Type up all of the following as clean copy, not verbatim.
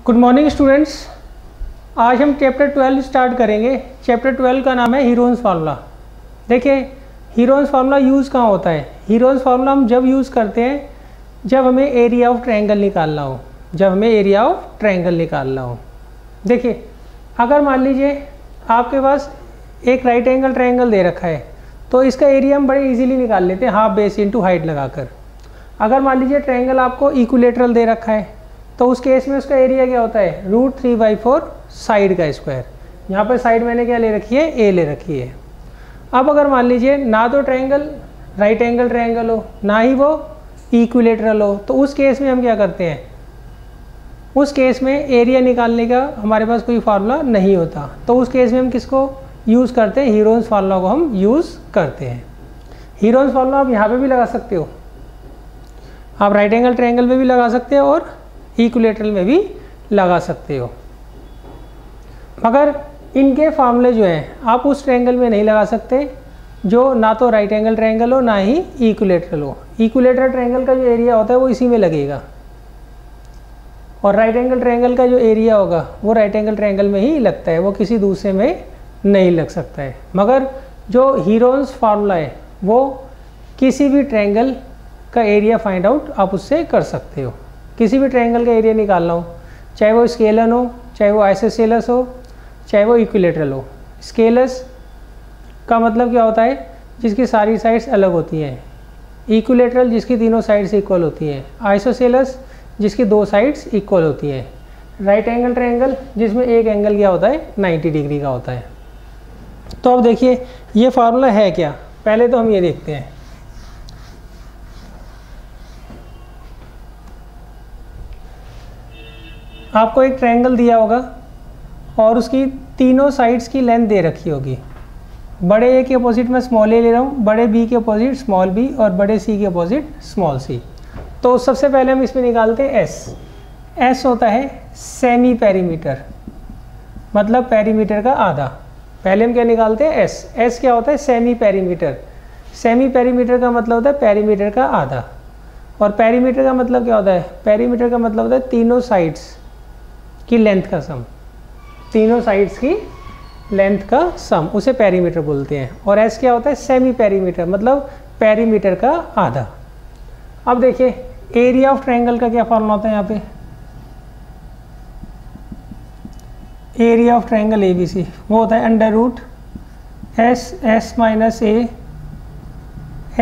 Good morning students. आज हम chapter 12 start करेंगे। चैप्टर 12 का नाम है हीरोन्स फार्मूला। देखिए हीरोन्स फार्मूला यूज़ कहाँ होता है। हीरोन्स फार्मूला हम जब यूज़ करते हैं जब हमें एरिया ऑफ ट्रायंगल निकालना हो, देखिए अगर मान लीजिए आपके पास एक राइट एंगल ट्रायंगल दे रखा है तो इसका एरिया हम बड़े इजीली निकाल लेते हैं हाफ बेस इंटू हाइट लगाकर। अगर मान लीजिए ट्रायंगल आपको इक्विलेटरल दे रखा है तो उस केस में उसका एरिया क्या होता है, √3/4 साइड का स्क्वायर। यहाँ पर साइड मैंने क्या ले रखी है, ए ले रखी है। अब अगर मान लीजिए ना तो ट्रायंगल राइट एंगल ट्रायंगल हो ना ही वो इक्विलेटरल हो, तो उस केस में हम क्या करते हैं, उस केस में एरिया निकालने का हमारे पास कोई फार्मूला नहीं होता। तो उस केस में हम किसको यूज़ करते हैं, हीरोन्स फार्मूला को हम यूज़ करते हैं। हीरोन्स फार्मूला आप यहाँ पे भी लगा सकते हो, आप राइट एंगल ट्रायंगल में भी लगा सकते हो और इक्विलेटरल में भी लगा सकते हो, मगर इनके फार्मूले जो हैं आप उस ट्रायंगल में नहीं लगा सकते जो ना तो राइट एंगल ट्रायंगल हो ना ही इक्विलेटरल हो। इक्विलेटरल ट्रायंगल का जो एरिया होता है वो इसी में लगेगा और राइट एंगल ट्रायंगल का जो एरिया होगा वो राइट एंगल ट्रायंगल में ही लगता है, वो किसी दूसरे में नहीं लग सकता है। मगर जो हीरोन्स फार्मूला है वो किसी भी ट्रायंगल का एरिया फाइंड आउट आप उससे कर सकते हो। किसी भी ट्रायंगल का एरिया निकालना हो, चाहे वो स्केलर हो, चाहे वो आइसोसेलेस हो, चाहे वो इक्विलेटरल हो। स्केलस का मतलब क्या होता है, जिसकी सारी साइड्स अलग होती हैं। इक्विलेटरल जिसकी तीनों साइड्स इक्वल होती हैं। आइसोसेलेस जिसकी दो साइड्स इक्वल होती हैं। राइट एंगल ट्रायंगल जिसमें एक एंगल क्या होता है, 90 डिग्री का होता है। तो अब देखिए ये फार्मूला है क्या, पहले तो हम ये देखते हैं। आपको एक ट्रायंगल दिया होगा और उसकी तीनों साइड्स की लेंथ दे रखी होगी। बड़े ए के अपोजिट मैं स्मॉल ए ले रहा हूँ, बड़े बी के अपोजिट स्मॉल बी और बड़े सी के अपोजिट स्मॉल सी। तो सबसे पहले हम इसमें निकालते हैं एस। एस होता है सेमी पेरीमीटर, मतलब पेरीमीटर का आधा। पहले हम क्या निकालते हैं, एस। एस क्या होता है, सेमी पेरीमीटर। सेमी पेरीमीटर का मतलब होता है पेरीमीटर का आधा। और पेरीमीटर का मतलब क्या होता है, पेरीमीटर का मतलब होता है तीनों साइड्स की लेंथ का सम। तीनों साइड्स की लेंथ का सम, उसे पेरीमीटर बोलते हैं। और एस क्या होता है, सेमी पेरीमीटर, मतलब पेरीमीटर का आधा। अब देखिए एरिया ऑफ ट्रायंगल का क्या फॉर्मूला होता है यहाँ पे, एरिया ऑफ ट्रायंगल ABC वो होता है √S minus A,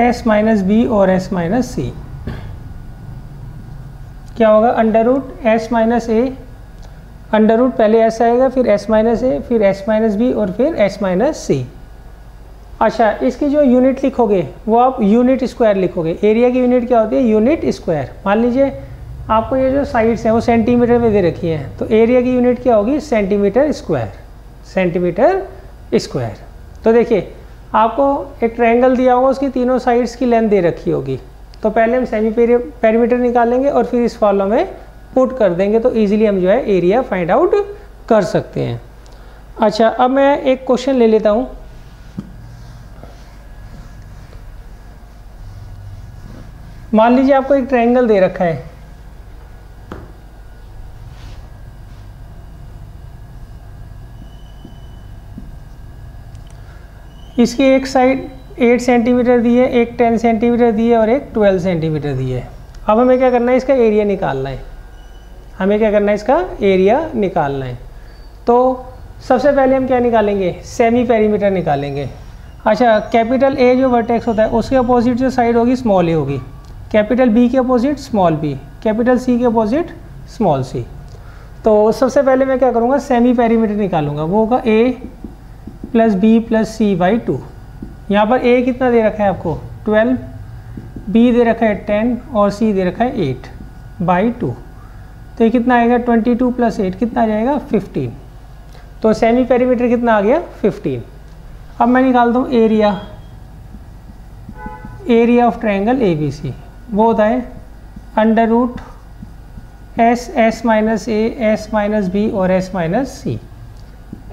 S minus B और S माइनस C। क्या होगा, √S माइनस A, अंडर पहले S आएगा, फिर S माइनस A, फिर S माइनस B और फिर S माइनस C। अच्छा, इसकी जो यूनिट लिखोगे वो आप यूनिट स्क्वायर लिखोगे। एरिया की यूनिट क्या होती है, यूनिट स्क्वायर। मान लीजिए आपको ये जो साइड्स हैं वो सेंटीमीटर में दे रखी हैं, तो एरिया की यूनिट क्या होगी, सेंटीमीटर स्क्वायर। Centimetre square. तो देखिए आपको एक ट्रायंगल दिया होगा, उसकी तीनों साइड्स की लेंथ दे रखी होगी। तो पहले हम सेमी पेरीमीटर निकालेंगे और फिर इस फॉर्मूला में पुट कर देंगे, तो इजीली हम जो है एरिया फाइंड आउट कर सकते हैं। अच्छा, अब मैं एक क्वेश्चन ले लेता हूँ। मान लीजिए आपको एक ट्रायंगल दे रखा है, इसकी एक साइड 8 सेंटीमीटर दी है, एक 10 सेंटीमीटर दी है और एक 12 सेंटीमीटर दी है। अब हमें क्या करना है, इसका एरिया निकालना है। हमें क्या करना है, इसका एरिया निकालना है। तो सबसे पहले हम क्या निकालेंगे, सेमी पेरीमीटर निकालेंगे। अच्छा, कैपिटल ए जो वर्टेक्स होता है उसके अपोजिट जो साइड होगी स्मॉल ए होगी, कैपिटल बी के opposite small B, capital C के अपोजिट स्मॉल सी। तो सबसे पहले मैं क्या करूँगा, सेमी पेरीमीटर निकालूंगा। वो होगा a plus B plus C/2। यहाँ पर a कितना दे रखा है आपको, 12, b दे रखा है 10 और c दे रखा है 8/2। तो ये कितना आएगा, 22 प्लस 8 कितना आ जाएगा, 15। तो सेमी पेरीमीटर कितना आ गया, 15। अब मैं निकालता हूँ area. Area of triangle ABC वो होता है √S minus A, S minus B और S माइनस C।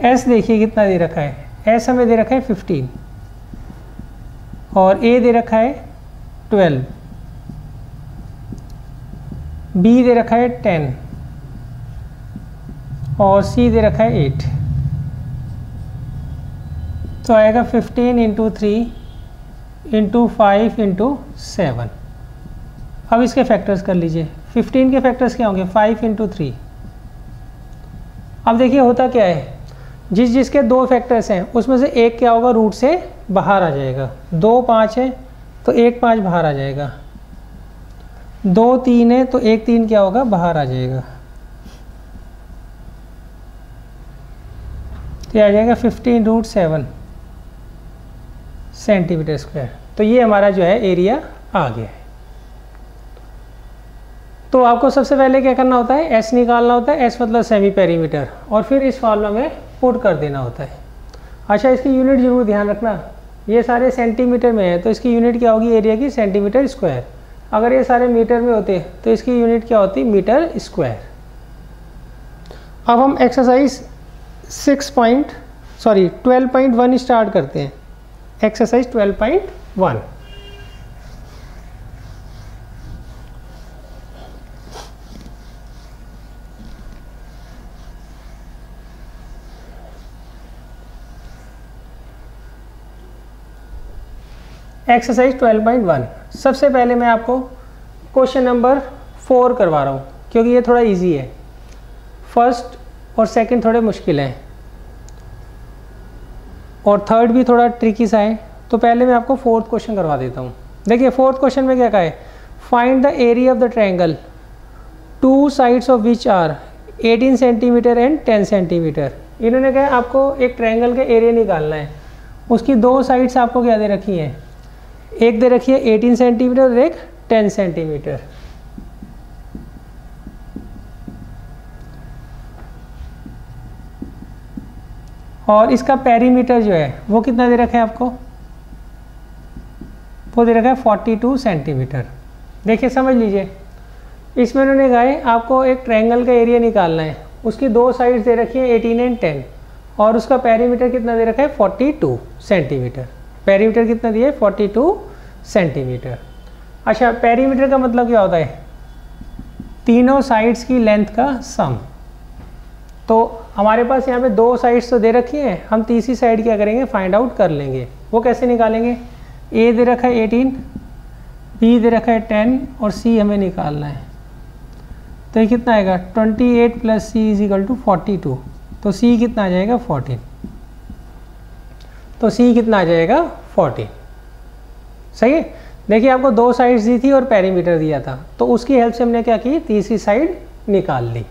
S देखिए कितना दे रखा है, S हमें दे रखा है 15 और A दे रखा है 12, B दे रखा है 10 और सी दे रखा है 8, तो आएगा 15 इंटू 3 इंटू 5 इंटू 7। अब इसके फैक्टर्स कर लीजिए। 15 के फैक्टर्स क्या होंगे? 5 इंटू 3। अब देखिए होता क्या है, जिसके 2 फैक्टर्स हैं उसमें से एक क्या होगा, रूट से बाहर आ जाएगा। 2 5 है तो 1 5 बाहर आ जाएगा, 2 3 है तो 1 3 क्या होगा, बाहर आ जाएगा। तो आ जाएगा 15√7 सेंटीमीटर स्क्वायर। तो ये हमारा जो है एरिया आ गया है। तो आपको सबसे पहले क्या करना होता है, एस निकालना होता है, एस मतलब सेमी पेरीमीटर, और फिर इस फॉर्मूला में पुट कर देना होता है। अच्छा, इसकी यूनिट जरूर ध्यान रखना, ये सारे सेंटीमीटर में है तो इसकी यूनिट क्या होगी एरिया की, सेंटीमीटर स्क्वायर। अगर ये सारे मीटर में होते तो इसकी यूनिट क्या होती, मीटर स्क्वायर। अब हम एक्सरसाइज 12.1 स्टार्ट करते हैं। एक्सरसाइज 12.1। एक्सरसाइज 12.1। सबसे पहले मैं आपको क्वेश्चन नंबर 4 करवा रहा हूँ क्योंकि ये थोड़ा इजी है। फर्स्ट और सेकंड थोड़े मुश्किल हैं और थर्ड भी थोड़ा ट्रिकी सा है। तो पहले मैं आपको फोर्थ क्वेश्चन करवा देता हूँ। देखिए फोर्थ क्वेश्चन में क्या कहा है, find the area of the triangle 2 sides of which are 18 centimetre and 10 centimetre. इन्होंने कहा आपको एक ट्रायंगल का एरिया निकालना है, उसकी 2 साइड्स आपको क्या दे रखी हैं, एक दे रखी है 18 सेंटीमीटर और एक 10 सेंटीमीटर। और इसका पेरीमीटर जो है वो कितना दे रखा है आपको, वो दे रखा है 42 सेंटीमीटर। देखिए समझ लीजिए, इसमें उन्होंने कहा है आपको एक ट्रायंगल का एरिया निकालना है, उसकी 2 साइड्स दे रखी है 18 एंड 10 और उसका पेरीमीटर कितना दे रखा है 42 सेंटीमीटर। पेरीमीटर कितना दिया है 42 सेंटीमीटर। अच्छा, पेरीमीटर का मतलब क्या होता है, तीनों साइड्स की लेंथ का सम। तो हमारे पास यहाँ पे 2 साइड्स तो दे रखी हैं, हम तीसरी साइड क्या करेंगे, फाइंड आउट कर लेंगे। वो कैसे निकालेंगे, ए दे रखा है 18, बी दे रखा है 10 और सी हमें निकालना है। तो ये कितना आएगा 28 plus C is equal to 42। तो सी कितना आ जाएगा 14। तो सी कितना आ जाएगा 14। सही है। देखिए आपको 2 साइड्स दी थी और पेरीमीटर दिया था, तो उसकी हेल्प से हमने क्या की, तीसरी साइड निकाल ली।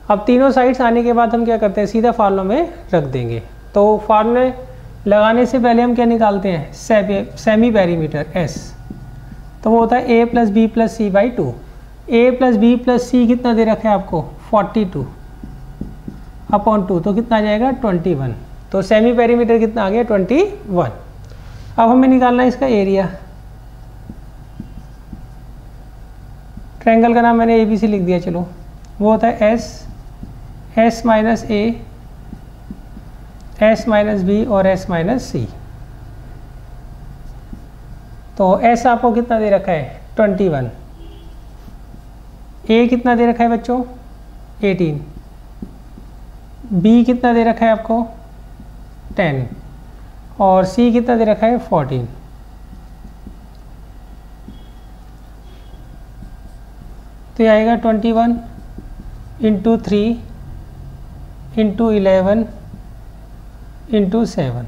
अब तीनों साइड्स आने के बाद हम क्या करते हैं, सीधा फार्मूला में रख देंगे। तो फार्मूले लगाने से पहले हम क्या निकालते हैं, सेमी पेरीमीटर एस। तो वो होता है A plus B plus C by 2। A plus B plus C कितना दे रखा है आपको 42 अपॉन 2, तो कितना आ जाएगा 21। तो सेमी पेरीमीटर कितना आ गया 21। अब हमें निकालना है इसका एरिया। ट्रायंगल का नाम मैंने ABC लिख दिया, चलो वो होता है S minus A, S minus B और एस माइनस सी। तो एस आपको कितना दे रखा है 21, ए कितना दे रखा है बच्चों 18, बी कितना दे रखा है आपको 10 और सी कितना दे रखा है 14। तो ये आएगा 21 इंटू 3 इंटू 11 इंटू 7।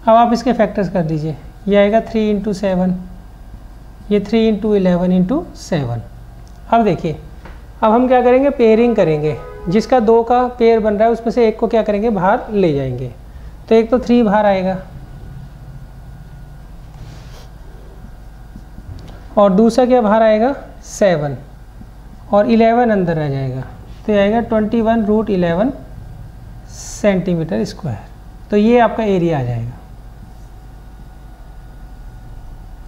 अब आप इसके फैक्टर्स कर दीजिए। ये आएगा 3 इंटू 7, ये 3 इंटू 11 इंटू 7। अब देखिए, अब हम क्या करेंगे, पेयरिंग करेंगे। जिसका 2 का पेयर बन रहा है उसमें से एक को क्या करेंगे, बाहर ले जाएंगे। तो एक तो 3 बाहर आएगा और दूसरा क्या बाहर आएगा 7 और 11 अंदर रह जाएगा। तो ये आएगा 21√11 सेंटीमीटर स्क्वायर। तो ये आपका एरिया आ जाएगा,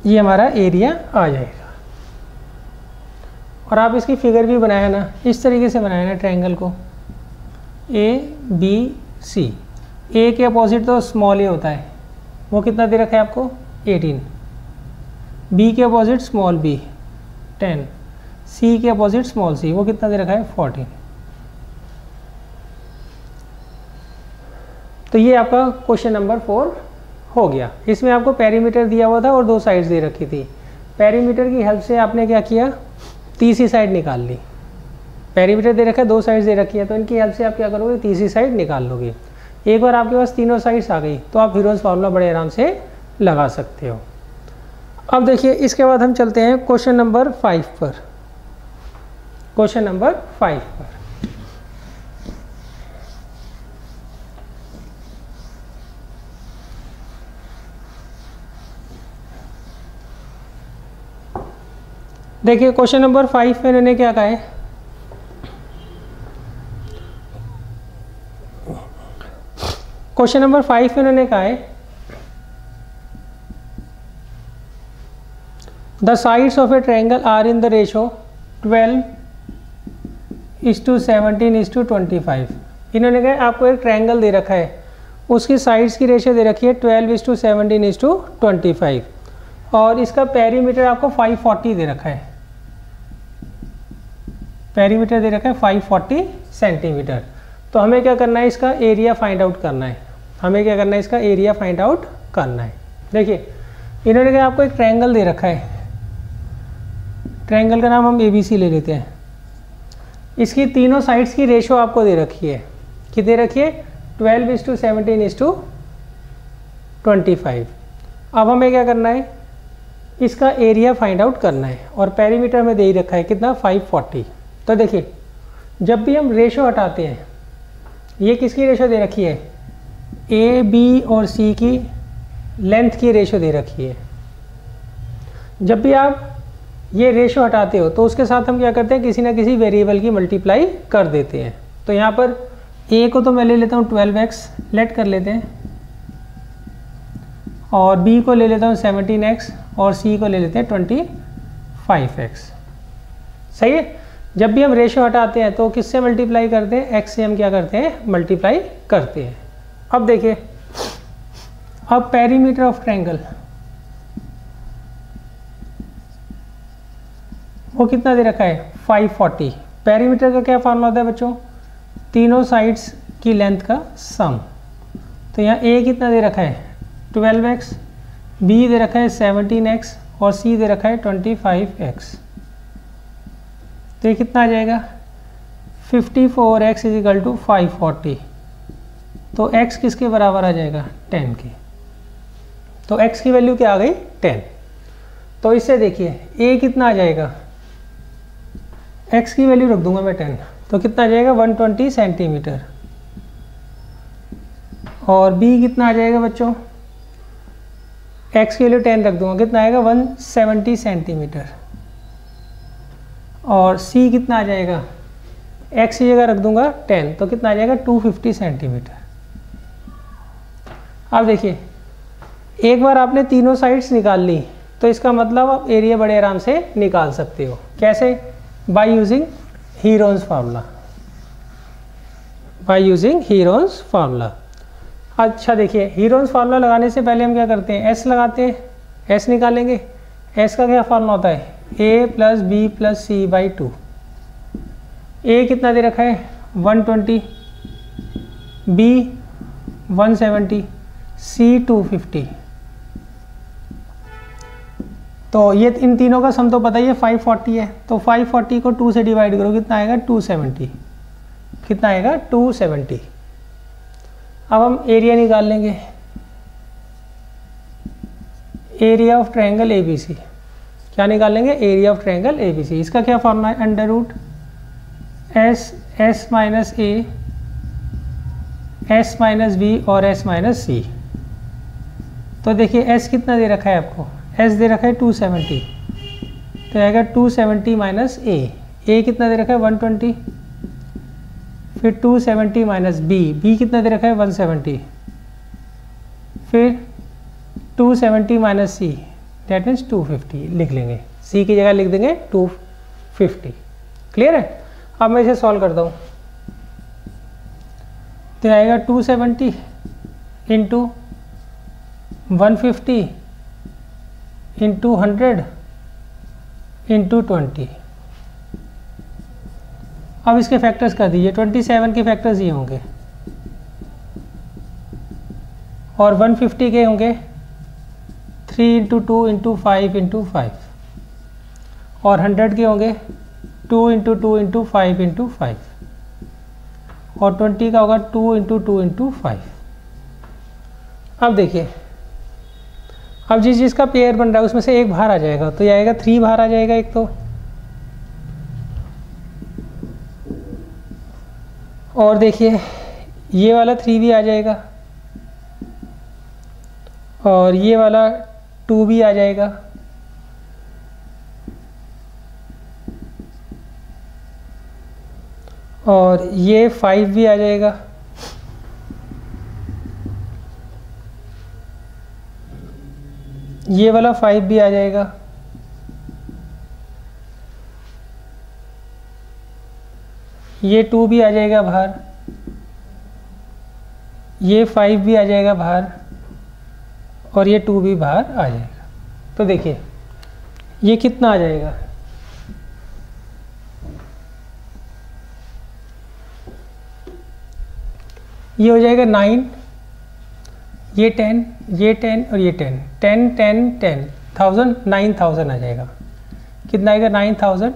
ये हमारा एरिया आ जाएगा। और आप इसकी फिगर भी बनाया ना, इस तरीके से बनाया ना ट्रायंगल को, ABC। ए के अपोजिट तो स्मॉल ए होता है, वो कितना दे रखा है आपको 18, बी के अपोजिट स्मॉल बी 10, सी के अपोजिट स्मॉल सी, वो कितना दे रखा है 14। तो ये आपका क्वेश्चन नंबर 4 हो गया। इसमें आपको पेरीमीटर दिया हुआ था और 2 साइड्स दे रखी थी। पेरीमीटर की हेल्प से आपने क्या किया, तीसरी साइड निकाल ली। पेरीमीटर दे रखा है, 2 साइड्स दे रखी है, तो इनकी हेल्प से आप क्या करोगे, तीसरी साइड निकाल लोगे। एक बार आपके पास तीनों साइड्स आ गई तो आप हीरोज फार्मूला बड़े आराम से लगा सकते हो। अब देखिए इसके बाद हम चलते हैं क्वेश्चन नंबर 5 पर। क्वेश्चन नंबर 5 पर देखिए क्वेश्चन नंबर 5 में इन्होंने क्या कहा है, क्वेश्चन नंबर 5 में इन्होंने कहा है the sides of a triangle are in the ratio 12:17:25। इन्होंने कहा आपको एक ट्रायंगल दे रखा है, उसकी साइड्स की रेशो दे रखी है 12:17:25 और इसका पेरीमीटर आपको 540 दे रखा है। पेरीमीटर दे रखा है 540 सेंटीमीटर। तो हमें क्या करना है, इसका एरिया फाइंड आउट करना है। हमें क्या करना है, इसका एरिया फाइंड आउट करना है। देखिए इन्होंने कहा आपको एक ट्रायंगल दे रखा है, ट्रायंगल का नाम हम ABC ले लेते हैं। इसकी तीनों साइड्स की रेशो आपको दे रखी है, कि दे रखी है 12:17:25। अब हमें क्या करना है, इसका एरिया फाइंड आउट करना है और पेरीमीटर में दे ही रखा है कितना, 540। तो देखिए जब भी हम रेशो हटाते हैं, ये किसकी रेशो दे रखी है, A, B और C की लेंथ की रेशो दे रखी है। जब भी आप ये रेशो हटाते हो तो उसके साथ हम क्या करते हैं, किसी ना किसी वेरिएबल की मल्टीप्लाई कर देते हैं। तो यहाँ पर A को तो मैं ले लेता हूँ 12x, लेट कर लेते हैं, और B को ले लेता हूँ 17x और C को ले लेते हैं 25x। सही है। जब भी हम रेशो हटाते हैं तो किससे मल्टीप्लाई करते हैं, x से हम क्या करते हैं, मल्टीप्लाई करते हैं। अब देखिए, अब पेरीमीटर ऑफ ट्रायंगल वो कितना दे रखा है, 540। पेरीमीटर का क्या फार्मूला होता है बच्चों, तीनों साइड्स की लेंथ का सम। तो यहाँ A कितना दे रखा है 12x, B दे रखा है 17x और C दे रखा है 25x। तो ये कितना आ जाएगा, 54x = 540। तो x किसके बराबर आ जाएगा, 10 के। तो x की वैल्यू क्या आ गई, 10। तो इससे देखिए A कितना आ जाएगा, x की वैल्यू रख दूंगा मैं 10, तो कितना आ जाएगा 120 सेंटीमीटर। और B कितना आ जाएगा बच्चों, x की वैल्यू 10 रख दूंगा, कितना आएगा 170 सेंटीमीटर। और C कितना आ जाएगा, x की जगह रख दूंगा 10, तो कितना आ जाएगा 250 सेंटीमीटर। अब देखिए एक बार आपने तीनों साइड्स निकाल ली तो इसका मतलब आप एरिया बड़े आराम से निकाल सकते हो। कैसे, by using Heron's formula, by using Heron's formula. अच्छा देखिए हीरोन्स फार्मूला लगाने से पहले हम क्या करते हैं, S लगाते हैं, S निकालेंगे। S का क्या फार्मूला होता है, A + B + C/2। A कितना दे रखा है 120, B 170, C 250। तो ये इन तीनों का सम तो पता ही है 540 है, तो 540 को 2 से डिवाइड करो, कितना आएगा 270। कितना आएगा 270। अब हम एरिया निकाल लेंगे, एरिया ऑफ ट्रायंगल ABC। क्या निकालेंगे, एरिया ऑफ ट्रायंगल ABC। इसका क्या फॉर्मूला है, √ S - A S - B और S - C। तो देखिए S कितना दे रखा है आपको, S दे रखा है 270, तो आएगा 270 - A। A कितना दे रखा है 120, फिर 270 - B। B कितना दे रखा है 170, फिर 270 - C, दैट मीन्स 250 लिख लेंगे। C की जगह लिख देंगे 250। क्लियर है। अब मैं इसे सॉल्व करता हूँ, तो आएगा 270 × 150 × 100 × 20। अब इसके फैक्टर्स कर दीजिए, 27 के फैक्टर्स ये होंगे, और 150 के होंगे 3 × 2 × 5 × 5, और 100 के होंगे 2 × 2 × 5 × 5, और 20 का होगा 2 × 2 × 5। अब देखिए, अब जिस जिसका पेयर बन रहा है उसमें से एक बाहर आ जाएगा, तो ये आएगा 3 बाहर आ जाएगा एक तो, और देखिए ये वाला 3 भी आ जाएगा, और ये वाला 2 भी आ जाएगा, और ये 5 भी आ जाएगा, ये वाला 5 भी आ जाएगा, ये 2 भी आ जाएगा बाहर, ये 5 भी आ जाएगा बाहर, और ये 2 भी बाहर आ जाएगा। तो देखिए ये कितना आ जाएगा, ये हो जाएगा 9, ये 10, ये 10 और ये 10, 10 10 10 1000, 9000 आ जाएगा। कितना आएगा? 9000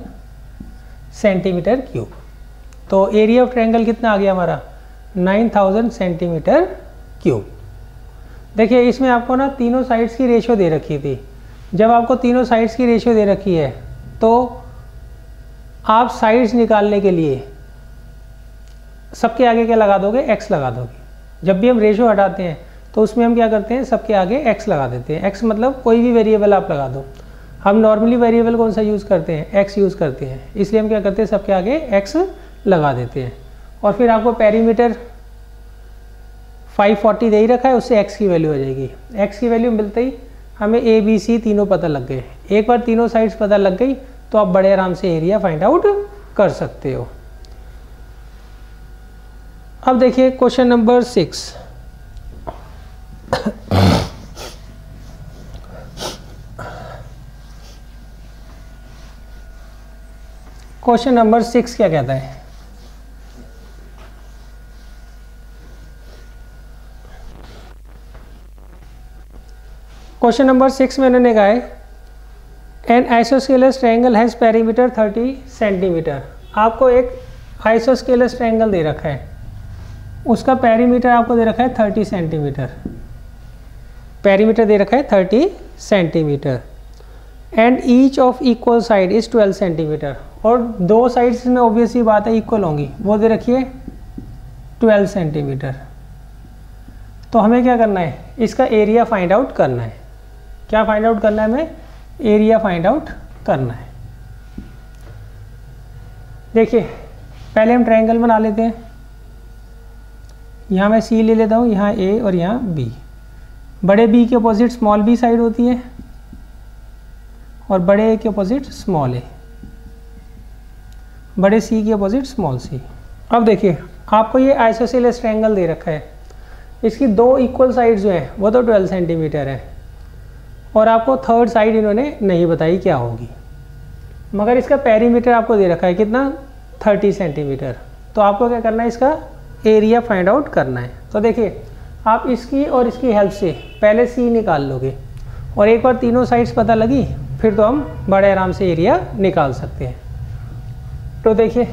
सेंटीमीटर क्यूब। तो एरिया ऑफ ट्रायंगल कितना आ गया हमारा? 9000 सेंटीमीटर क्यूब। देखिए इसमें आपको ना तीनों साइड्स की रेशियो दे रखी थी। जब आपको तीनों साइड्स की रेशियो दे रखी है तो आप साइड्स निकालने के लिए सबके आगे क्या लगा दोगे? x लगा दोगे। जब भी हम रेशियो हटाते हैं तो उसमें हम क्या करते हैं? सबके आगे x लगा देते हैं। x मतलब कोई भी वेरिएबल आप लगा दो। हम नॉर्मली वेरिएबल कौन सा यूज़ करते हैं? x यूज़ करते हैं, इसलिए हम क्या करते हैं? सबके आगे x लगा देते हैं। और फिर आपको पेरीमीटर 540 दे ही रखा है, उससे x की वैल्यू आ जाएगी। x की वैल्यू मिलते ही हमें a b c तीनों पता लग गए। एक बार तीनों साइड्स पता लग गई तो आप बड़े आराम से एरिया फाइंड आउट कर सकते हो। अब देखिए क्वेश्चन नंबर 6। क्वेश्चन नंबर 6 क्या कहता है? क्वेश्चन नंबर 6 में उन्होंने कहा है an isosceles triangle has perimeter 30 centimetre. आपको एक आइसोस्केलस ट्रायंगल दे रखा है, उसका पेरीमीटर आपको दे रखा है 30 सेंटीमीटर। पेरीमीटर दे रखा है 30 centimetre and each of equal side is 12 centimetre. और दो साइड्स में ऑब्वियसली बात है इक्वल होंगी, वो दे रखी है 12 सेंटीमीटर। तो हमें क्या करना है? इसका एरिया फाइंड आउट करना है। क्या फाइंड आउट करना है हमें? एरिया फाइंड आउट करना है। देखिए पहले हम ट्रायंगल बना लेते हैं। यहाँ मैं सी ले लेता हूँ, यहाँ ए और यहाँ बी। बड़े बी के अपोजिट स्मॉल बी साइड होती है और बड़े ए के अपोजिट स्मॉल ए, बड़े सी के अपोजिट स्मॉल सी। अब देखिए आपको ये आइसोसेलेस ट्रायंगल दे रखा है, इसकी दो इक्वल साइड जो है वो तो 12 सेंटीमीटर है और आपको थर्ड साइड इन्होंने नहीं बताई क्या होगी, मगर इसका पेरीमीटर आपको दे रखा है कितना? 30 सेंटीमीटर। तो आपको क्या करना है? इसका एरिया फाइंड आउट करना है। तो देखिए आप इसकी और इसकी हेल्प से पहले सी निकाल लोगे और एक बार तीनों साइड्स पता लगी फिर तो हम बड़े आराम से एरिया निकाल सकते हैं। तो देखिए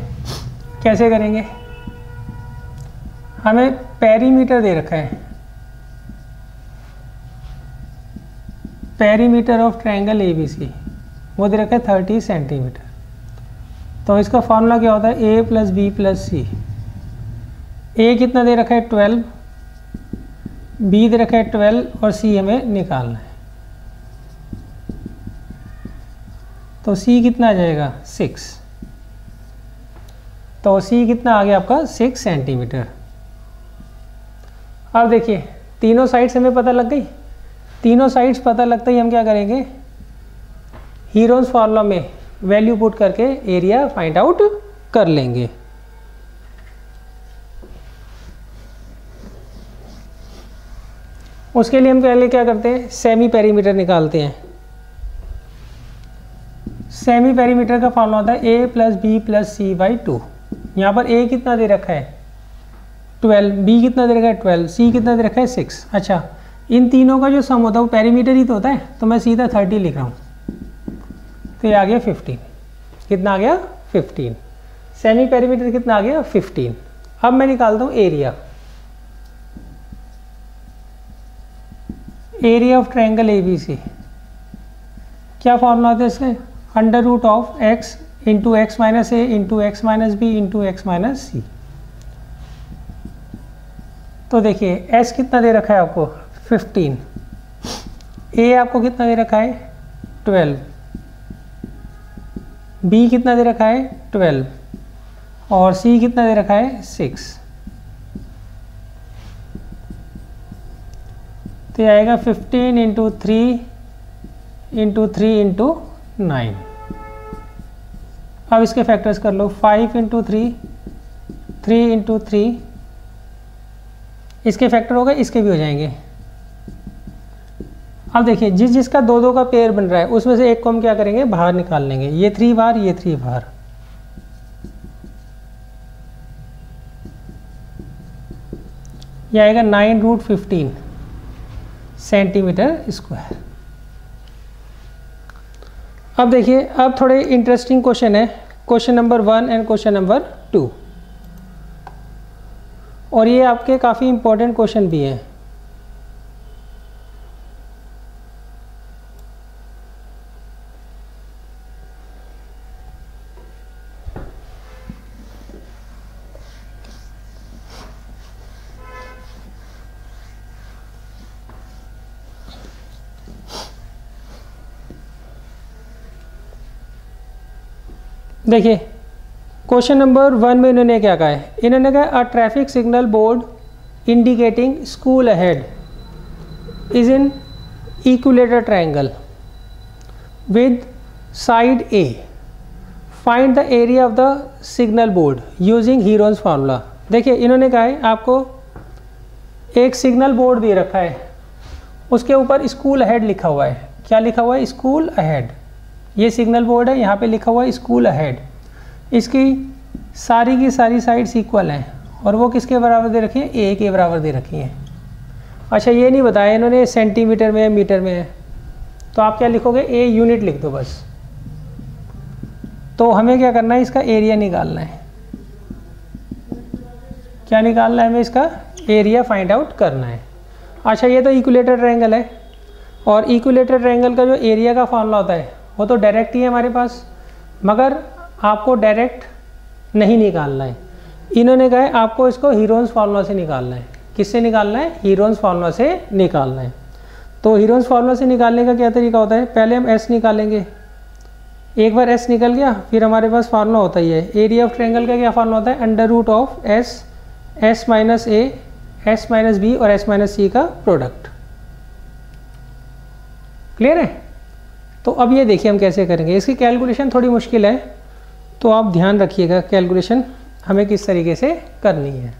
कैसे करेंगे? हमें पेरीमीटर दे रखा है, पेरीमीटर ऑफ ट्रायंगल ABC वो दे रखा है 30 सेंटीमीटर। तो इसका फॉर्मूला क्या होता है? A + B + C। A कितना दे रखा है? 12, B दे रखा है 12 और C हमें निकालना है। तो C कितना आ जाएगा? 6। तो C कितना आ गया आपका? 6 सेंटीमीटर। अब देखिए तीनों साइड्स हमें पता लग गई। तीनों साइड्स पता लगता ही हम क्या करेंगे? हीरोन्स फार्मूला में वैल्यू पुट करके एरिया फाइंड आउट कर लेंगे। उसके लिए हम पहले क्या करते हैं? सेमी पेरीमीटर निकालते हैं। सेमी पेरीमीटर का फॉर्मूला होता है A + B + C/2। यहाँ पर A कितना दे रखा है? 12, B कितना दे रखा है? 12, C कितना दे रखा है? 6। अच्छा इन तीनों का जो सम होता है वो पेरीमीटर ही तो होता है, तो मैं सीधा 30 लिख रहा हूँ, तो ये आ गया 15। कितना आ गया? 15। सेमी पेरीमीटर कितना आ गया? 15। अब मैं निकालता हूँ area. Area of triangle ABC, क्या फॉर्मूला होता है इसका? Under root of x into x minus A into x minus B into x minus C. तो देखिए s कितना दे रखा है आपको? 15। a आपको कितना दे रखा है? 12। b कितना दे रखा है? 12। और c कितना दे रखा है? 6। तो ये आएगा 15 इंटू 3 इंटू 3 इंटू 9। अब इसके फैक्टर्स कर लो, 5 इंटू 3, 3 इंटू 3, इसके फैक्टर हो गए, इसके भी हो जाएंगे। अब देखिए जिस जिसका 2-2 का पेयर बन रहा है उसमें से एक को हम क्या करेंगे? बाहर निकाल लेंगे। ये 3 बार, ये 3 बार। ये आएगा 9√15 सेंटीमीटर स्क्वायर। अब देखिए, अब थोड़े इंटरेस्टिंग क्वेश्चन है, question number 1 and question number 2, और ये आपके काफ़ी इंपॉर्टेंट क्वेश्चन भी हैं। देखिए क्वेश्चन नंबर 1 में इन्होंने क्या कहा है? इन्होंने कहा a traffic signal board indicating school ahead is in equilateral triangle with side A, find the area of the signal board using Heron's formula. देखिए इन्होंने कहा है आपको एक सिग्नल बोर्ड दे रखा है, उसके ऊपर स्कूल अहेड लिखा हुआ है। क्या लिखा हुआ है? School ahead. ये सिग्नल बोर्ड है, यहाँ पे लिखा हुआ है स्कूल अहेड। इसकी सारी की सारी साइड्स इक्वल हैं और वो किसके बराबर दे रखी हैं? ए के बराबर दे रखी हैं। अच्छा ये नहीं बताया इन्होंने सेंटीमीटर में है मीटर में है, तो आप क्या लिखोगे? ए यूनिट लिख दो बस। तो हमें क्या करना है? इसका एरिया निकालना है। क्या निकालना है हमें? इसका एरिया फाइंड आउट करना है। अच्छा ये तो इक्विलेटरल ट्रायंगल है, और इक्विलेटरल ट्रायंगल का जो एरिया का फॉर्मूला होता है वो तो डायरेक्ट ही है हमारे पास, मगर आपको डायरेक्ट नहीं निकालना है। इन्होंने कहा है आपको इसको हीरोन्स फार्मूला से निकालना है। किससे निकालना है? हीरोन्स फार्मूला से निकालना है। तो हीरोन्स फार्मूला से निकालने का क्या तरीका होता है? पहले हम एस निकालेंगे, एक बार एस निकल गया फिर हमारे पास फार्मूला होता ही है। एरिया ऑफ ट्रायंगल का क्या फार्मूला होता है? Under root of S, S minus A, S minus B और एस माइनस सी का प्रोडक्ट। क्लियर है? तो अब ये देखिए हम कैसे करेंगे। इसकी कैलकुलेशन थोड़ी मुश्किल है, तो आप ध्यान रखिएगा कैलकुलेशन हमें किस तरीके से करनी है।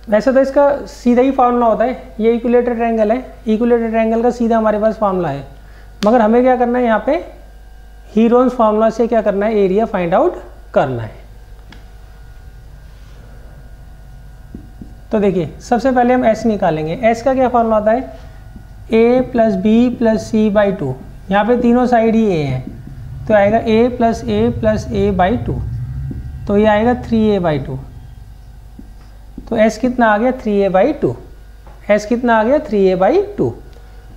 वैसे तो इसका सीधा ही फार्मूला होता है, ये इक्विलेटरल ट्रायंगल है, इक्विलेटरल ट्रायंगल का सीधा हमारे पास फार्मूला है, मगर हमें क्या करना है? यहाँ पे हीरोन्स फार्मूला से क्या करना है? एरिया फाइंड आउट करना है। तो देखिए सबसे पहले हम एस निकालेंगे। एस का क्या फार्मूला होता है? A plus B plus C by 2। यहाँ पे तीनों साइड ही ए हैं, तो आएगा a प्लस ए बाई 2, तो ये आएगा 3a/2। तो s कितना आ गया? 3a/2। s कितना आ गया? 3a/2।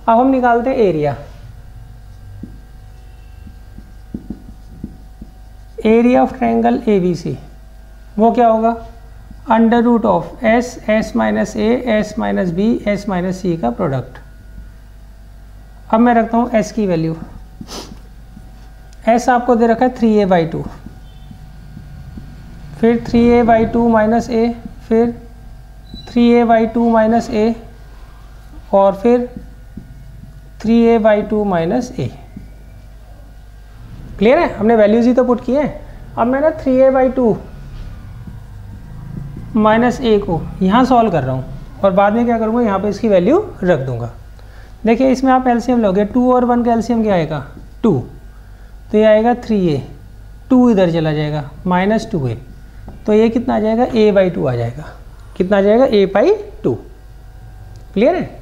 अब हम निकालते हैं area. Area of triangle ABC वो क्या होगा? Under root of S, S minus A, S minus B, S minus C का प्रोडक्ट। अब मैं रखता हूँ s की वैल्यू। s आपको दे रखा है 3a/2, फिर 3a/2 माइनस ए, फिर 3a/2 माइनस ए, और फिर 3a/2 माइनस ए। क्लियर है? हमने वैल्यूज ही तो पुट किए हैं। अब मैं ना 3a/2 माइनस ए को यहाँ सॉल्व कर रहा हूँ, और बाद में क्या करूँगा? यहाँ पे इसकी वैल्यू रख दूँगा। देखिए इसमें आप एलसीएम लोगे, 2 और 1 का एलसीएम क्या आएगा? 2, तो ये आएगा 3a, 2 इधर चला जाएगा माइनस 2a, तो ये कितना आ जाएगा? a/2 आ जाएगा। कितना आ जाएगा? a/2। क्लियर है?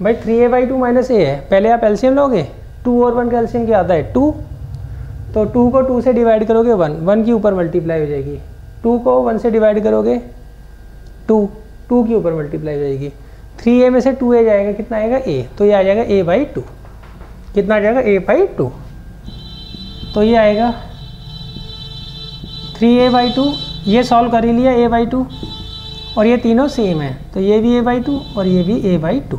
भाई 3a/2 माइनस ए है, पहले आप एलसीएम लोगे, 2 और 1 का एलसीएम क्या आता है 2, तो 2 को 2 से डिवाइड करोगे 1 की ऊपर मल्टीप्लाई हो जाएगी, 2 को 1 से डिवाइड करोगे 2 की ऊपर मल्टीप्लाई हो जाएगी, 3a में से 2a जाएगा, कितना आएगा a, तो ये आ जाएगा a/2, कितना आ जाएगा a/2, तो ये आएगा 3a/2, ये सॉल्व कर ही लिया a/2, और ये तीनों सेम है, तो ये भी a/2 और ये भी a/2।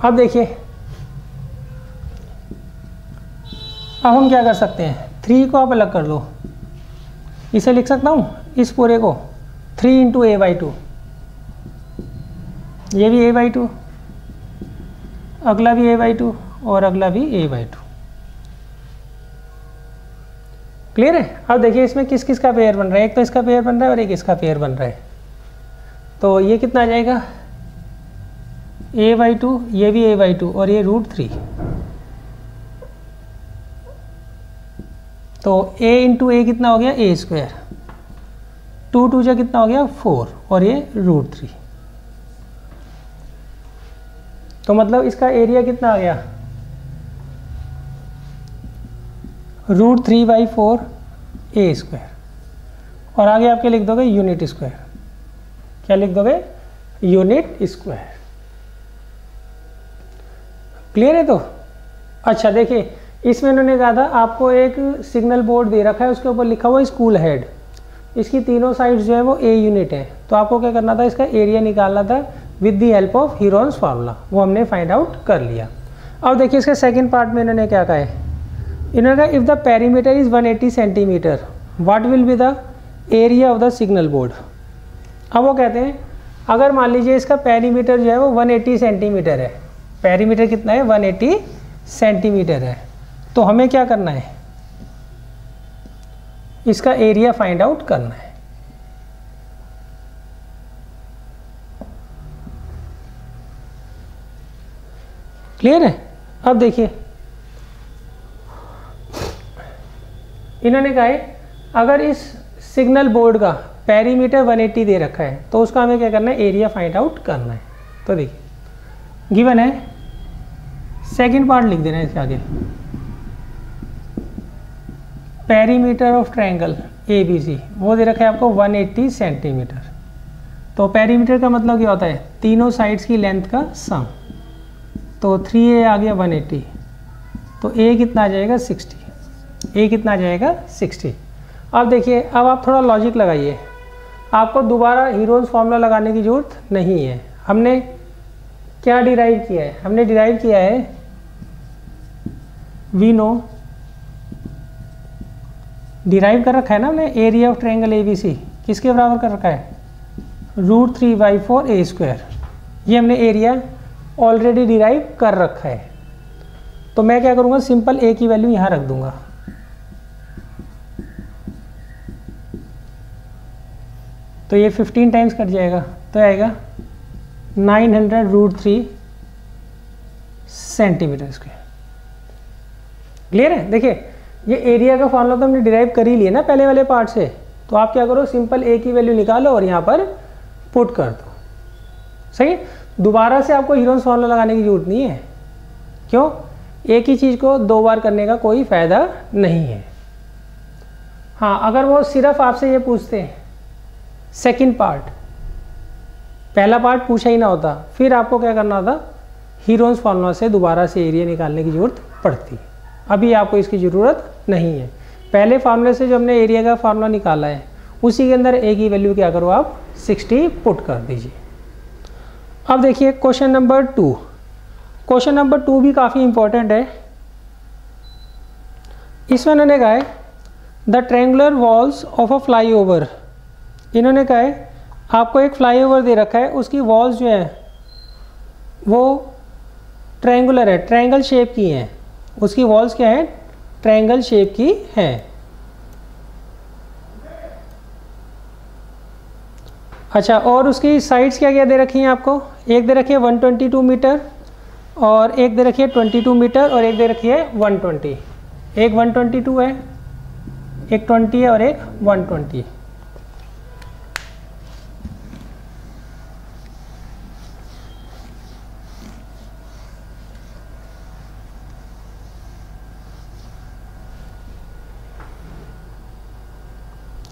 अब देखिए, अब हम क्या कर सकते हैं, 3 को आप अलग कर लो, इसे लिख सकता हूँ इस पूरे को 3 × a/2, ये भी a/2, अगला भी a/2 और अगला भी a/2। क्लियर है। अब देखिए इसमें किस किस का पेयर बन रहा है, एक तो इसका पेयर बन रहा है और एक इसका पेयर बन रहा है, तो ये कितना आ जाएगा a/2, ये भी a/2 और ये √3, तो a × a कितना हो गया a², 2 2 जा कितना हो गया 4 और ये √3, तो मतलब इसका एरिया कितना आ गया √3/4 a², और आगे आपके लिख दोगे यूनिट स्क्वायर, क्या लिख दोगे यूनिट स्क्वायर। क्लियर है। तो अच्छा देखिए, इसमें इन्होंने कहा था आपको एक सिग्नल बोर्ड दे रखा है, उसके ऊपर लिखा हुआ स्कूल हेड, इसकी तीनों साइड्स जो है वो a यूनिट है, तो आपको क्या करना था, इसका एरिया निकालना था with the help of Heron's formula, वो हमने फाइंड आउट कर लिया। अब देखिए इसके सेकंड पार्ट में इन्होंने क्या कहा है, इन्होंने कहा if the perimeter is 180 centimetre what will be the area of the signal board. अब वो कहते हैं अगर मान लीजिए इसका पेरीमीटर जो है वो 180 सेंटीमीटर है, पेरीमीटर कितना है 180 सेंटीमीटर है, तो हमें क्या करना है, इसका एरिया फाइंड आउट करना है। क्लियर है। अब देखिए इन्होंने कहा है अगर इस सिग्नल बोर्ड का पेरीमीटर 180 दे रखा है तो उसका हमें क्या करना है, एरिया फाइंड आउट करना है। तो देखिए गिवन है, सेकंड पार्ट लिख देना है इसके आगे, पेरीमीटर ऑफ ट्रायंगल ABC वो दे रखा है आपको 180 सेंटीमीटर, तो पेरीमीटर का मतलब क्या होता है, तीनों साइड्स की लेंथ का सम, तो 3a आ गया 180, तो a कितना आ जाएगा 60, a कितना आ जाएगा 60। अब देखिए, अब आप थोड़ा लॉजिक लगाइए, आपको दोबारा हीरोन्स फार्मूला लगाने की ज़रूरत नहीं है। हमने क्या डिराइव किया है, हमने डिराइव किया है वी नो, डिराइव कर रखा है ना हमने, एरिया ऑफ ट्रायंगल ABC किसके बराबर कर रखा है, √3/4 a², ये हमने एरिया ऑलरेडी डिराइव कर रखा है। तो मैं क्या करूँगा, सिंपल a की वैल्यू यहाँ रख दूंगा, तो ये 15 टाइम्स कट जाएगा, तो आएगा 900√3 सेंटीमीटर स्क्वायर। क्लियर है। देखिए ये एरिया का फॉर्मूला तो हमने डिराइव कर ही लिया ना पहले वाले पार्ट से, तो आप क्या करो, सिंपल a की वैल्यू निकालो और यहाँ पर पुट कर दो। सही है, दोबारा से आपको हीरोन्स फार्मूला लगाने की जरूरत नहीं है। क्यों, एक ही चीज़ को 2 बार करने का कोई फ़ायदा नहीं है। हाँ, अगर वो सिर्फ आपसे ये पूछते हैं सेकंड पार्ट, पहला पार्ट पूछा ही ना होता, फिर आपको क्या करना था, हीरोन्स फार्मूला से दोबारा से एरिया निकालने की ज़रूरत पड़ती। अभी आपको इसकी ज़रूरत नहीं है। पहले फार्मूले से जो हमने एरिया का फार्मूला निकाला है उसी के अंदर a की वैल्यू क्या करो आप 60 पुट कर दीजिए। अब देखिए क्वेश्चन नंबर 2, क्वेश्चन नंबर 2 भी काफ़ी इंपॉर्टेंट है। इसमें इन्होंने कहा है the triangular walls of a flyover, इन्होंने कहा है आपको एक फ्लाईओवर दे रखा है, उसकी वॉल्स जो है वो ट्रायंगुलर है, ट्रायंगल शेप की हैं, उसकी वॉल्स क्या है, ट्रायंगल शेप की हैं। अच्छा, और उसकी साइड्स क्या क्या दे रखी हैं आपको, एक दे रखी है 122 मीटर और एक दे रखी है 22 मीटर और एक दे रखी है 120, एक 122 है, एक 20 है और एक 120।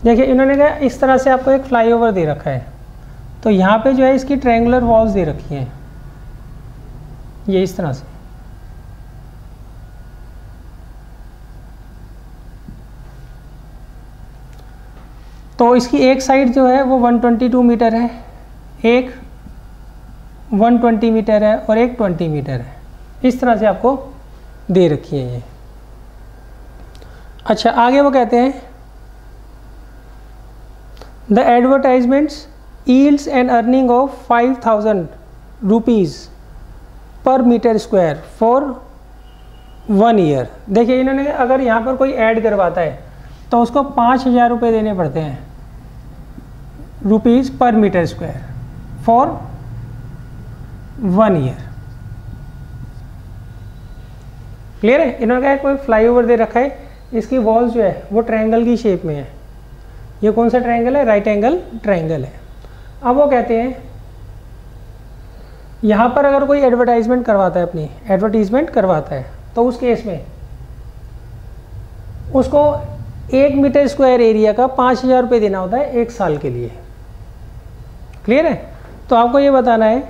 देखिए इन्होंने कहा इस तरह से आपको एक फ्लाईओवर दे रखा है, तो यहाँ पे जो है इसकी ट्रायंगुलर वॉल्स दे रखी हैं, ये इस तरह से। तो इसकी एक साइड जो है वो 122 मीटर है, एक 120 मीटर है और एक 20 मीटर है। इस तरह से आपको दे रखी है ये। अच्छा, आगे वो कहते हैं the advertisements yields an earning of 5000 rupees पर मीटर स्क्वायर फॉर 1 ईयर। देखिए इन्होंने अगर यहाँ पर कोई ऐड करवाता है तो उसको 5000 रुपये देने पड़ते हैं, रुपीज़ पर metre square for 1 year. Clear है? इन्होंने कहा कोई फ्लाईओवर दे रखा है, इसकी वॉल जो है वो ट्रायंगल की शेप में है। ये कौन सा ट्रायंगल है? राइट एंगल ट्रायंगल है। अब वो कहते हैं यहाँ पर अगर कोई एडवर्टाइजमेंट करवाता है, अपनी एडवर्टीजमेंट करवाता है, तो उस केस में उसको 1 मीटर स्क्वायर एरिया का 5000 रुपये देना होता है 1 साल के लिए। क्लियर है? तो आपको ये बताना है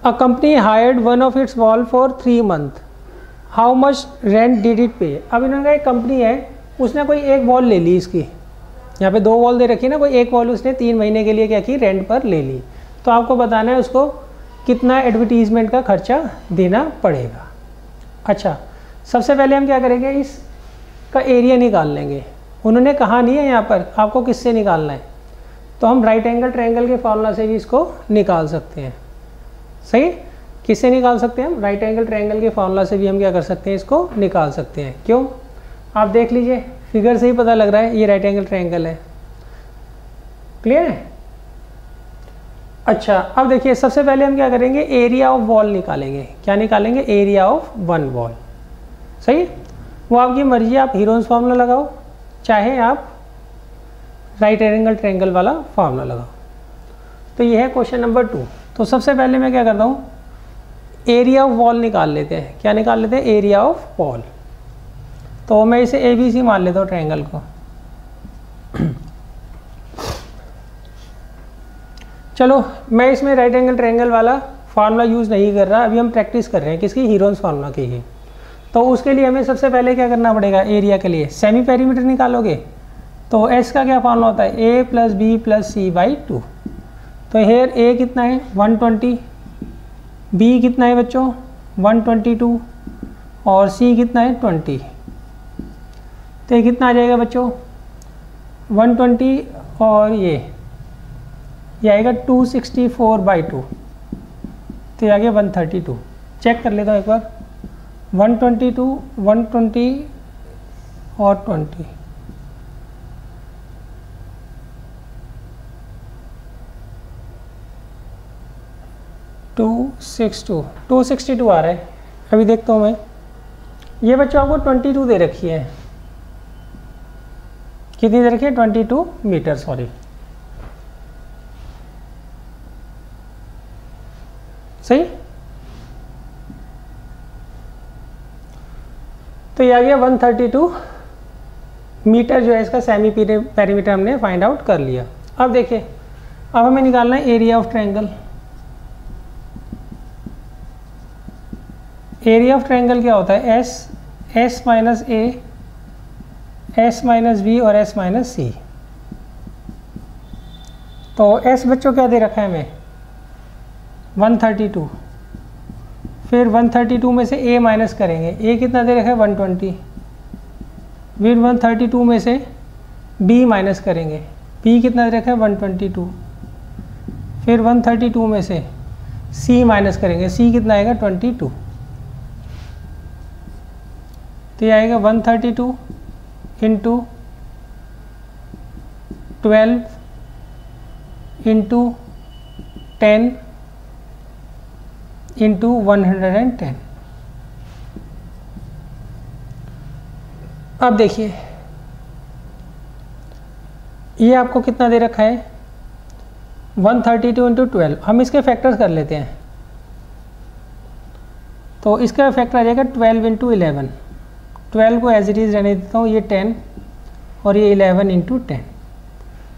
a company hired one of its wall for 3 month, how much rent did it पे। अब इन्होंने कहा एक कंपनी है, उसने कोई एक वॉल ले ली, इसकी यहाँ पे 2 वॉल दे रखी है ना, कोई एक वॉल उसने 3 महीने के लिए क्या की, रेंट पर ले ली। तो आपको बताना है उसको कितना एडवर्टीजमेंट का खर्चा देना पड़ेगा। अच्छा, सबसे पहले हम क्या करेंगे, इसका एरिया निकाल लेंगे। उन्होंने कहा नहीं है यहाँ पर आपको किससे निकालना है, तो हम राइट एंगल ट्रायंगल के फॉर्मूला से भी इसको निकाल सकते हैं। सही, किससे निकाल सकते हैं हम? राइट एंगल ट्रायंगल के फॉर्मूला से भी हम क्या कर सकते हैं, इसको निकाल सकते हैं। क्यों? आप देख लीजिए, फिगर से ही पता लग रहा है ये राइट एंगल ट्रायंगल है। क्लियर है? अच्छा, अब देखिए सबसे पहले हम क्या करेंगे, एरिया ऑफ वॉल निकालेंगे। क्या निकालेंगे? Area of 1 wall. सही, वो आपकी मर्जी है, आप हीरोन्स फार्मूला लगाओ, चाहे आप राइट एंगल ट्रायंगल वाला फार्मूला लगाओ। तो ये है क्वेश्चन नंबर 2। तो सबसे पहले मैं क्या करता हूँ, एरिया ऑफ वॉल निकाल लेते हैं। क्या निकाल लेते हैं? Area of wall. तो मैं इसे ABC मान लेता हूँ ट्रायंगल को। चलो, मैं इसमें राइट एंगल ट्रायंगल वाला फार्मूला यूज़ नहीं कर रहा, अभी हम प्रैक्टिस कर रहे हैं किसकी? हीरोन्स फार्मूला की ही। तो उसके लिए हमें सबसे पहले क्या करना पड़ेगा, एरिया के लिए सेमी पेरीमीटर निकालोगे। तो S का क्या फार्मूला होता है? A + B + C/2। तो हेयर A कितना है? 120, B कितना है बच्चों? 122 और C कितना है? 20। तो ये कितना आ जाएगा बच्चों? 120 और ये आएगा 264/2। तो ये आ गया 132। चेक कर लेता हूँ एक बार, 122, 120 और 20। टू 262 आ रहा है। अभी देखता हूँ मैं, ये बच्चों आपको 22 दे रखी है। कितनी दे रखी है? 22 मीटर, सॉरी। सही, तो ये आ गया 132 मीटर जो है इसका सेमी पेरीमीटर हमने फाइंड आउट कर लिया। अब देखिए, अब हमें निकालना है area of triangle. Area of triangle क्या होता है? S - A, S - B और S - C। तो S बच्चों क्या दे रखा है हमें? 132। फिर 132 में से A माइनस करेंगे, A कितना दे रखा है? 120। फिर 132 में से B माइनस करेंगे, B कितना दे रखा है? 122। फिर 132 में से C माइनस करेंगे, C कितना आएगा? 22। तो ये आएगा 132 × 12 × 10 × 110। अब देखिए, ये आपको कितना दे रखा है? 132 × 12। हम इसके फैक्टर्स कर लेते हैं। तो इसका फैक्टर आ जाएगा 12 × 11। 12 को एज इट इज़ रहने देता हूँ, ये 10 और ये 11 इंटू 10।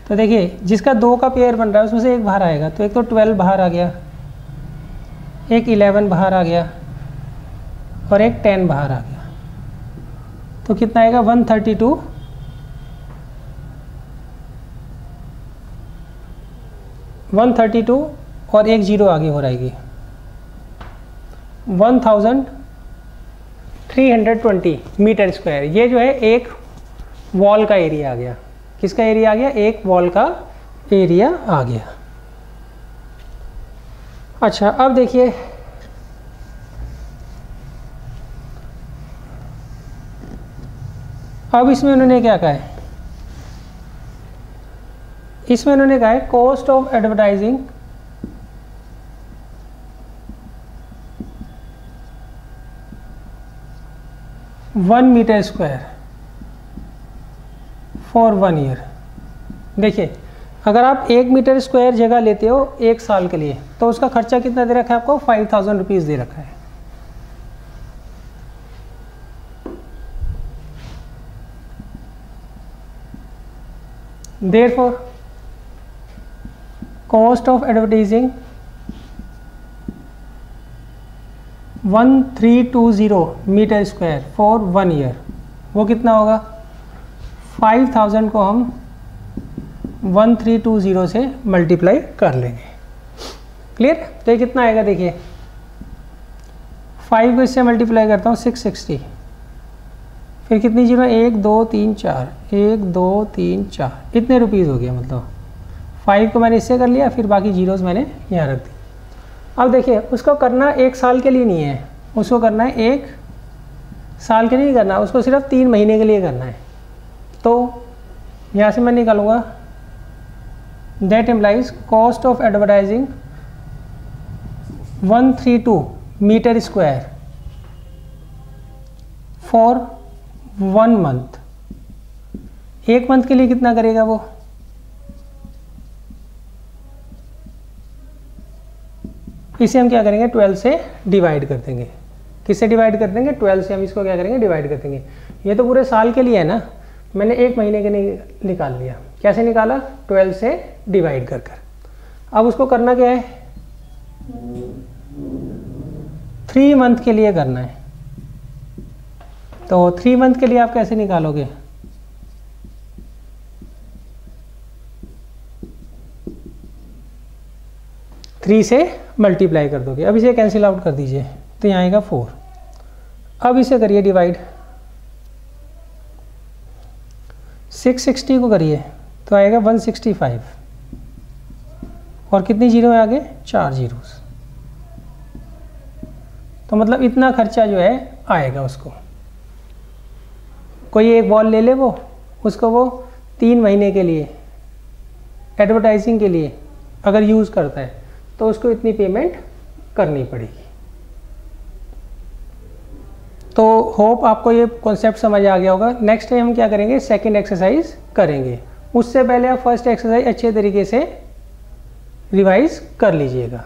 तो देखिए जिसका 2 का पेयर बन रहा है उसमें से एक बाहर आएगा, तो एक तो 12 बाहर आ गया, एक 11 बाहर आ गया और एक 10 बाहर आ गया। तो कितना आएगा 132 और एक जीरो आगे हो रहेगी 1320 मीटर स्क्वायर। ये जो है एक वॉल का एरिया आ गया। किसका एरिया आ गया? एक वॉल का एरिया आ गया। अच्छा अब देखिए अब इसमें उन्होंने क्या कहा है, इसमें उन्होंने कहा है cost of advertising one metre square for 1 year. देखिए अगर आप 1 मीटर स्क्वायर जगह लेते हो 1 साल के लिए तो उसका खर्चा कितना दे रखा है आपको? 5000 रुपीज़ दे रखा है। Therefore, cost of advertising 1320 metre square for 1 year, वो कितना होगा? 5000 को हम 1320 से मल्टीप्लाई कर लेंगे। क्लियर? तो ये कितना आएगा देखिए, 5 को इससे मल्टीप्लाई करता हूँ 660, फिर कितनी जीरो? 1 2 3 4, 1 2 3 4, इतने रुपीज़ हो गया। मतलब 5 को मैंने इससे कर लिया, फिर बाकी जीरोज़ मैंने यहाँ रख दी। अब देखिए उसको करना 1 साल के लिए नहीं है, उसको करना है 1 साल के लिए नहीं करना, उसको सिर्फ 3 महीने के लिए करना है। तो यहाँ से मैं निकालूँगा that employs cost of advertising 132 meter square for 1 month. 1 month के लिए कितना करेगा वो? इसे हम क्या करेंगे? 12 से डिवाइड कर देंगे। किससे डिवाइड कर देंगे? 12 से हम इसको क्या करेंगे? डिवाइड कर देंगे। ये तो पूरे साल के लिए है ना, मैंने 1 महीने के लिए निकाल लिया। कैसे निकाला? 12 से डिवाइड कर कर। अब उसको करना क्या है? 3 मंथ के लिए करना है। तो 3 मंथ के लिए आप कैसे निकालोगे? थ्री से मल्टीप्लाई कर दोगे। अब इसे कैंसिल आउट कर दीजिए, तो यहाँ आएगा 4। अब इसे करिए डिवाइड, 660 को करिए तो आएगा 165 और कितनी जीरो है आगे? 4 जीरोस। तो मतलब इतना खर्चा जो है आएगा उसको। कोई एक बॉल ले ले वो, उसको वो 3 महीने के लिए एडवर्टाइजिंग के लिए अगर यूज़ करता है तो उसको इतनी पेमेंट करनी पड़ेगी। तो होप आपको ये कॉन्सेप्ट समझ आ गया होगा। नेक्स्ट टाइम हम क्या करेंगे? सेकंड एक्सरसाइज करेंगे। उससे पहले आप फर्स्ट एक्सरसाइज अच्छे तरीके से रिवाइज कर लीजिएगा।